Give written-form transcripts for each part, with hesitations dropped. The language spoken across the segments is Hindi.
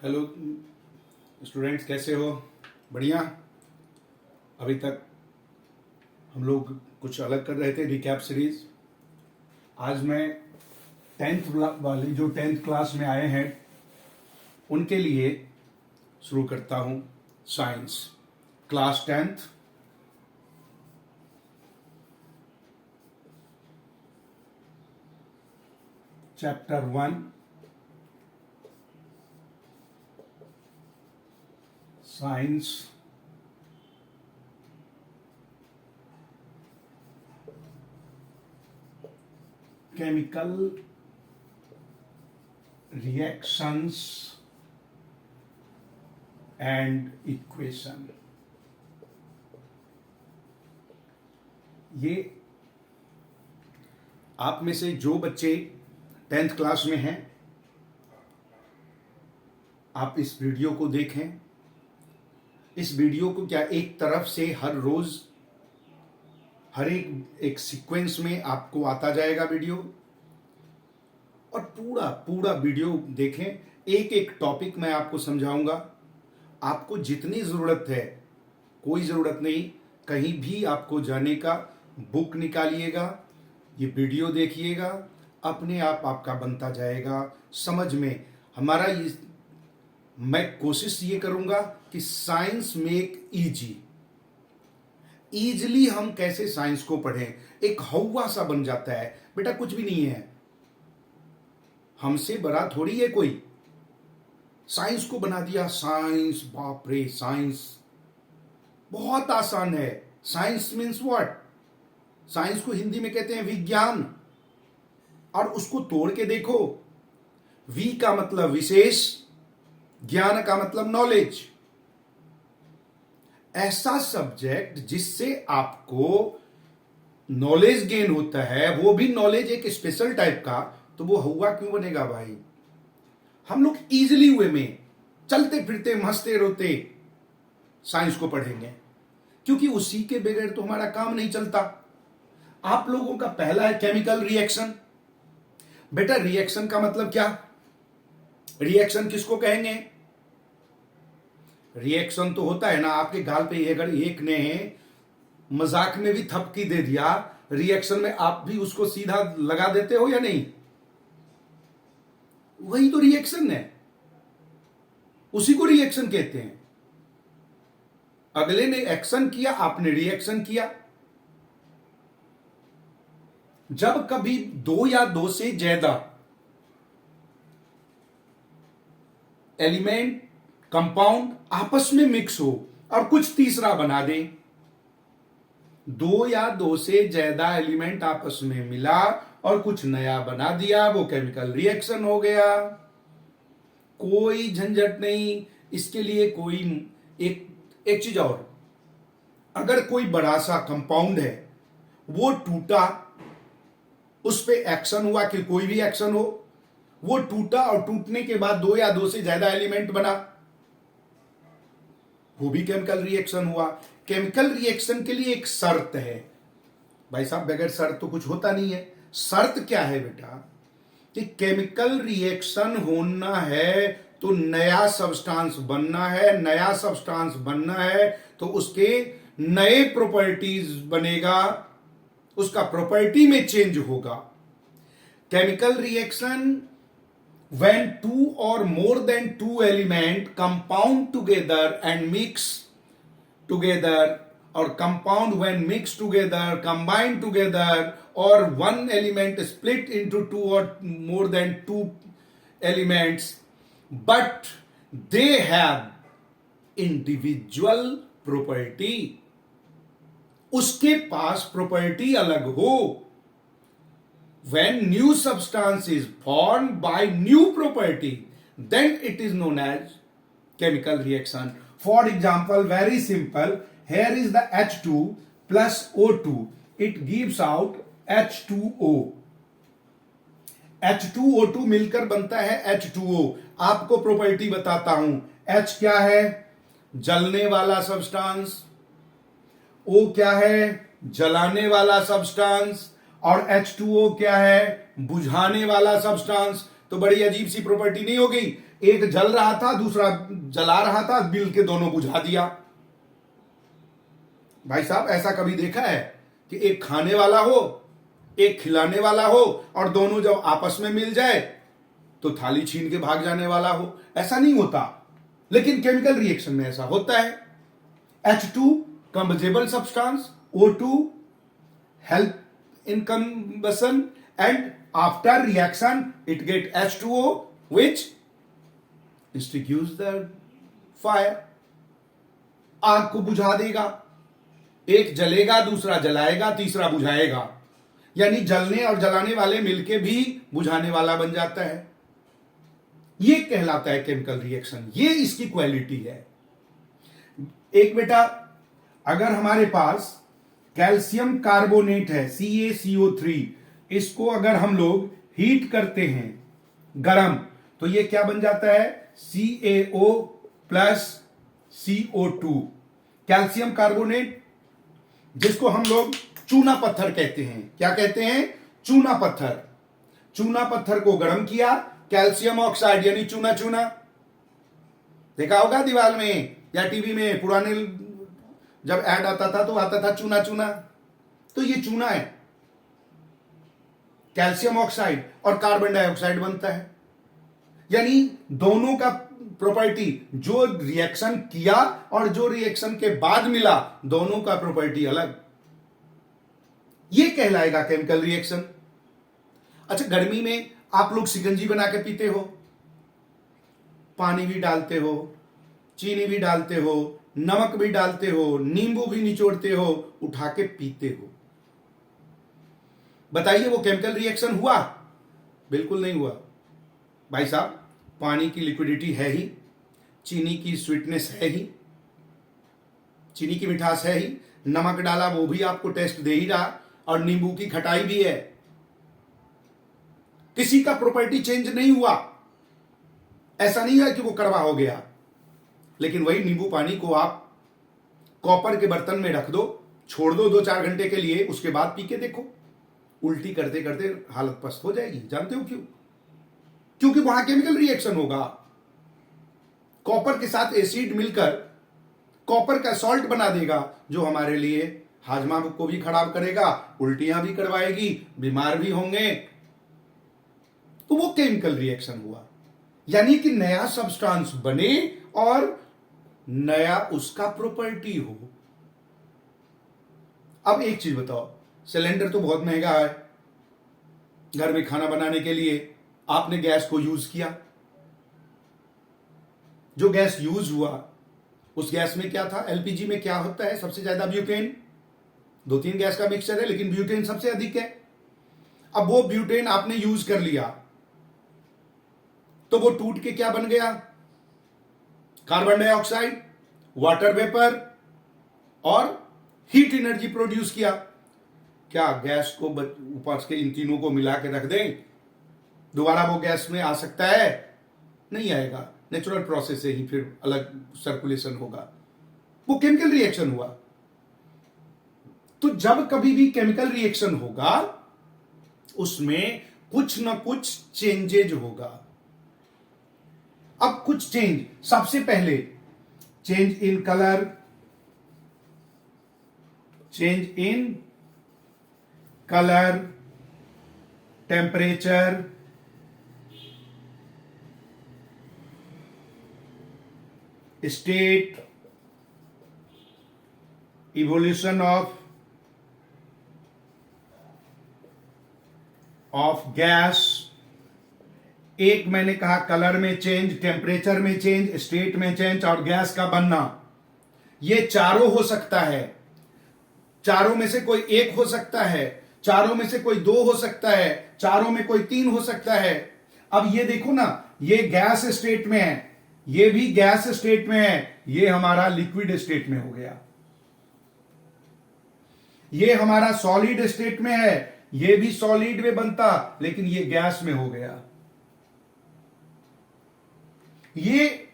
हेलो स्टूडेंट्स, कैसे हो? बढ़िया। अभी तक हम लोग कुछ अलग कर रहे थे, रिकैप सीरीज। आज मैं टेंथ वाले जो टेंथ क्लास में आए हैं उनके लिए शुरू करता हूँ science, class tenth. Chapter 1 science. Chemical reactions and equation. ये आप में से जो बच्चे टेंथ क्लास में हैं, आप इस वीडियो को देखें। इस वीडियो को क्या एक तरफ से हर रोज हर एक सीक्वेंस में आपको आता जाएगा वीडियो, और पूरा पूरा वीडियो देखें। एक एक टॉपिक मैं आपको समझाऊंगा। आपको जितनी ज़रूरत है, कोई ज़रूरत नहीं कहीं भी आपको जाने का। बुक निकालिएगा, ये वीडियो देखिएगा, अपने आप आपका बनता जाएगा समझ में। हमारा ये मैं कोशिश ये करूंगा कि साइंस मेक ईजिली हम कैसे साइंस को पढ़ें। एक हवा सा बन जाता है बेटा, कुछ भी नहीं है, हमसे बड़ा थोड़ी है कोई। साइंस को बना दिया साइंस, बाप रे, साइंस बहुत आसान है। Science means what? साइंस को हिंदी में कहते हैं विज्ञान। और उसको तोड़ के देखो, वी का मतलब विशेष, ज्ञान का मतलब नॉलेज। ऐसा सब्जेक्ट जिससे आपको नॉलेज गेन होता है, वो भी नॉलेज एक स्पेशल टाइप का, तो वो हुआ क्यों बनेगा भाई? हम लोग इजीली वे में चलते फिरते हंसते रोते साइंस को पढ़ेंगे, क्योंकि उसी के बगैर तो हमारा काम नहीं चलता। आप लोगों का पहला है केमिकल रिएक्शन। बेटा रिएक्शन का मतलब क्या? रिएक्शन किसको कहेंगे? रिएक्शन तो होता है ना, आपके गाल पे अगर एक ने मजाक में भी थपकी दे दिया, रिएक्शन में आप भी उसको सीधा लगा देते हो या नहीं? वही तो रिएक्शन है, उसी को रिएक्शन कहते हैं। अगले ने एक्शन किया, आपने रिएक्शन किया। जब कभी दो या दो से ज्यादा एलिमेंट, कंपाउंड आपस में मिक्स हो और कुछ तीसरा बना दे, दो या दो से ज्यादा एलिमेंट आपस में मिला और कुछ नया बना दिया, वो केमिकल रिएक्शन हो गया। कोई झंझट नहीं इसके लिए। कोई एक एक चीज और, अगर कोई बड़ा सा कंपाउंड है, वो टूटा, उस पे एक्शन हुआ कि कोई भी एक्शन हो, वो टूटा और टूटने के बाद दो या दो से ज्यादा एलिमेंट बना, वो भी केमिकल रिएक्शन हुआ। केमिकल रिएक्शन के लिए एक शर्त है भाई साहब, बगैर शर्त तो कुछ होता नहीं है। शर्त क्या है बेटा? कि केमिकल रिएक्शन होना है तो नया सब्सटेंस बनना है। नया सब्सटेंस बनना है तो उसके नए प्रॉपर्टीज बनेगा, उसका प्रॉपर्टी में चेंज होगा। Chemical reaction when two or more than two element compound together and mix together, or compound when mixed together, combine together, or one element split into two or more than two elements, but they have individual property, उसके पास प्रॉपर्टी अलग हो। When new substance is formed by new property, then it is known as chemical reaction. For example, very simple, here is the H2 plus O2. It gives out H2O. H2O2 मिलकर बनता है H2O। आपको प्रॉपर्टी बताता हूं। H क्या है? जलने वाला सब्सटेंस। O क्या है? जलाने वाला सब्सटेंस। और H2O क्या है? बुझाने वाला सब्सटेंस। तो बड़ी अजीब सी प्रॉपर्टी नहीं हो गई? एक जल रहा था, दूसरा जला रहा था, मिल के दोनों बुझा दिया। भाई साहब, ऐसा कभी देखा है कि एक खाने वाला हो, एक खिलाने वाला हो, और दोनों जब आपस में मिल जाए तो थाली छीन के भाग जाने वाला हो? ऐसा नहीं होता, लेकिन केमिकल रिएक्शन में ऐसा होता है। H2 combustible substance, O2 help in combustion, and after reaction it get H2O which extinguish the fire. आग को बुझा देगा। एक जलेगा, दूसरा जलाएगा, तीसरा बुझाएगा, यानी जलने और जलाने वाले मिलके भी बुझाने वाला बन जाता है। ये कहलाता है केमिकल रिएक्शन, ये इसकी क्वालिटी है। एक बेटा, अगर हमारे पास कैल्शियम कार्बोनेट है CaCO3, इसको अगर हम लोग हीट करते हैं गरम, तो ये क्या बन जाता है? CaO plus CO2, calcium carbonate, जिसको हम लोग चूना पत्थर कहते हैं। क्या कहते हैं? चूना पत्थर। चूना पत्थर को गर्म किया, कैल्शियम ऑक्साइड यानी चूना चूना, देखा होगा दीवार में या टीवी में, पुराने जब ऐड आता था तो आता था चूना चूना, तो ये चूना है। कैल्शियम ऑक्साइड और कार्बन डाइऑक्साइड बनता है, यानी दोनों का प्रॉपर्टी, जो रिएक्शन किया और जो रिएक्शन के बाद मिला, दोनों का प्रॉपर्टी अलग। ये कहलाएगा केमिकल रिएक्शन। अच्छा, गर्मी में आप लोग शिकंजी बना के पीते हो, पानी भी डालते हो, चीनी भी डालते हो, नमक भी डालते हो, नींबू भी निचोड़ते हो, उठा के पीते हो। बताइए वो केमिकल रिएक्शन हुआ? बिल्कुल नहीं हुआ। भाई साहब, पानी की लिक्विडिटी है ही, चीनी की स्वीटनेस है ही, चीनी की मिठास है ही, नमक डाला वो भी आपको टेस्ट दे ही रहा, और नींबू की खटाई भी है। किसी का प्रॉपर्टी चेंज नहीं हुआ। ऐसा नहीं है कि वो कड़वा हो गया, लेकिन वही नींबू पानी को आप कॉपर के बर्तन में रख दो, छोड़ दो 2-4 घंटे के लिए, उसके बाद पी के देखो, उल्टी करते करते हालत पस्त हो जाएगी। जानते हो क्यों? क्योंकि वहां केमिकल रिएक्शन होगा। कॉपर के साथ एसिड मिलकर कॉपर का सॉल्ट बना देगा, जो हमारे लिए हाजमा को भी खराब करेगा, उल्टियां भी करवाएगी, बीमार भी होंगे। तो वो केमिकल रिएक्शन हुआ, यानी कि नया सब्सटेंस बने और नया उसका प्रॉपर्टी हो। अब एक चीज बताओ, सिलेंडर तो बहुत महंगा है, घर में खाना बनाने के लिए आपने गैस को यूज किया, जो गैस यूज हुआ उस गैस में क्या था? एलपीजी में क्या होता है? सबसे ज्यादा ब्यूटेन, 2-3 गैस का मिक्सचर है, लेकिन ब्यूटेन सबसे अधिक है। अब वो ब्यूटेन आपने यूज कर लिया, तो वो टूट के क्या बन गया? कार्बन डाइऑक्साइड, वाटर वेपर और हीट एनर्जी प्रोड्यूस किया। क्या गैस को ऊपर के इन तीनों को मिला के रख दें, दोबारा वो गैस में आ सकता है? नहीं आएगा। नेचुरल प्रोसेस से ही फिर अलग सर्कुलेशन होगा। वो केमिकल रिएक्शन हुआ। तो जब कभी भी केमिकल रिएक्शन होगा, उसमें कुछ ना कुछ चेंजेज होगा। अब कुछ चेंज, सबसे पहले change in colour, change in colour, temperature, state, evolution of gas. एक मैंने कहा कलर में चेंज, टेम्परेचर में चेंज, स्टेट में चेंज और गैस का बनना। ये चारों हो सकता है, चारों में से कोई एक हो सकता है, चारों में से कोई 2 हो सकता है, चारों में कोई 3 हो सकता है। अब ये देखो ना, ये गैस स्टेट में है, ये भी गैस स्टेट में है, ये हमारा लिक्विड स्टेट में हो गया। ये हमारा सॉलिड स्टेट में है, ये भी सॉलिड में बनता, लेकिन ये गैस में हो गया। ये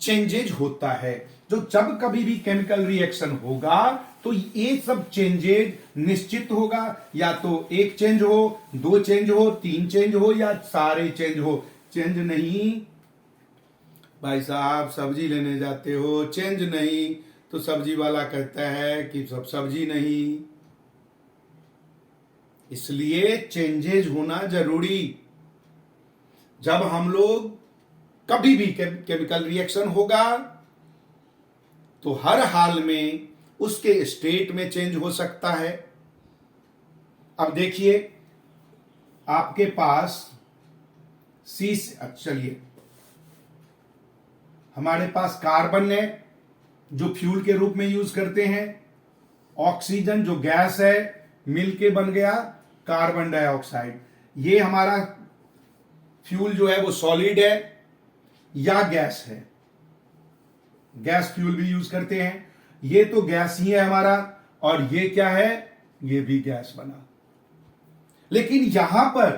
चेंजेज होता है। जो जब कभी भी केमिकल रिएक्शन होगा तो ये सब चेंजेज निश्चित होगा, या तो एक चेंज हो, 2 चेंज हो, 3 चेंज हो, या सारे चेंज हो। चेंज नहीं। भाई साहब सब्जी लेने जाते हो, चेंज नहीं, तो सब्जी वाला कहता है कि सब सब्जी नहीं। इसलिए चेंजेज होना जरूरी। जब हम लोग कभी भी केमिकल रिएक्शन होगा तो हर हाल में उसके स्टेट में चेंज हो सकता है। अब देखिए, आपके पास चलिए, हमारे पास कार्बन है जो फ्यूल के रूप में यूज करते हैं, ऑक्सीजन जो गैस है मिलके बन गया कार्बन डाइऑक्साइड। ये हमारा फ्यूल जो है वो सॉलिड है या गैस है, गैस फ्यूल भी यूज करते हैं। ये तो गैस ही है हमारा, और ये क्या है, ये भी गैस बना। लेकिन यहां पर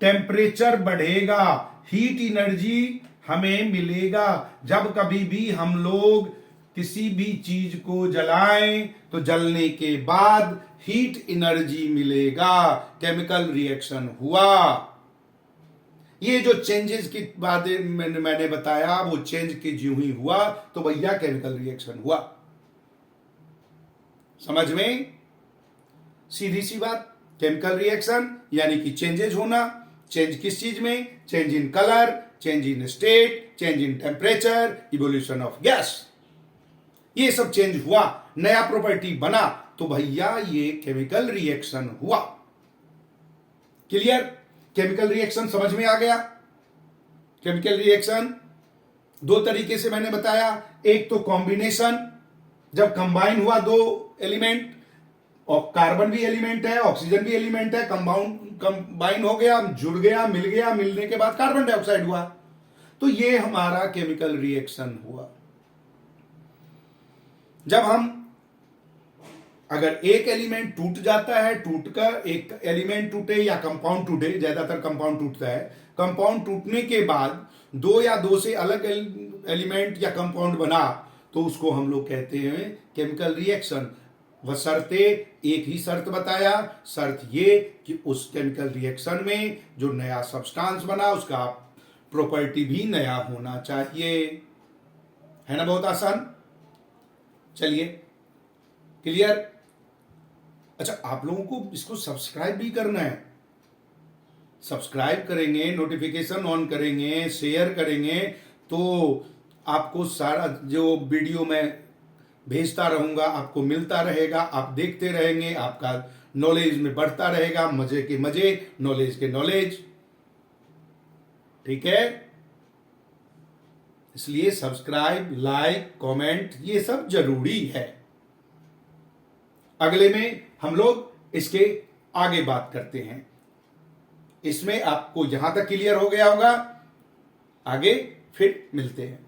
टेम्परेचर बढ़ेगा, हीट एनर्जी हमें मिलेगा। जब कभी भी हम लोग किसी भी चीज को जलाएं तो जलने के बाद हीट एनर्जी मिलेगा, केमिकल रिएक्शन हुआ। ये जो चेंजेस की बातें मैंने बताया, वो चेंज की ज्यों ही हुआ तो भैया केमिकल रिएक्शन हुआ। समझ में? सीधी सी बात, केमिकल रिएक्शन यानी कि चेंजेस होना। चेंज किस चीज में? Change in colour, change in state, change in temperature, evolution of gas. ये सब चेंज हुआ, नया प्रॉपर्टी बना, तो भैया ये केमिकल रिएक्शन हुआ। क्लियर? केमिकल रिएक्शन समझ में आ गया? केमिकल रिएक्शन दो तरीके से मैंने बताया। एक तो कॉम्बिनेशन, जब कंबाइन हुआ दो एलिमेंट, और कार्बन भी एलिमेंट है, ऑक्सीजन भी एलिमेंट है, कंबाइन हो गया, जुड़ गया, मिल गया, मिलने के बाद कार्बन डाइऑक्साइड हुआ, तो ये हमारा केमिकल रिएक्शन हुआ। जब हम अगर एक एलिमेंट टूट जाता है, टूटकर एक एलिमेंट टूटे या कंपाउंड टूटे, ज्यादातर कंपाउंड टूटता है, कंपाउंड टूटने के बाद दो या दो से अलग एलिमेंट या कंपाउंड बना, तो उसको हम लोग कहते हैं केमिकल रिएक्शन। वह शर्तें, एक ही शर्त बताया, शर्त ये कि उस केमिकल रिएक्शन में जो नया सब्सटेंस बना उसका प्रॉपर्टी भी नया होना चाहिए। है ना? बहुत आसान। चलिए, क्लियर? अच्छा, आप लोगों को इसको सब्सक्राइब भी करना है। सब्सक्राइब करेंगे, नोटिफिकेशन ऑन करेंगे, शेयर करेंगे, तो आपको सारा जो वीडियो मैं भेजता रहूंगा आपको मिलता रहेगा, आप देखते रहेंगे, आपका नॉलेज में बढ़ता रहेगा, मजे के मजे, नॉलेज के नॉलेज। ठीक है? इसलिए सब्सक्राइब, लाइक, कमेंट ये सब जरूरी है। अगले में हम लोग इसके आगे बात करते हैं। इसमें आपको यहां तक क्लियर हो गया होगा, आगे फिर मिलते हैं।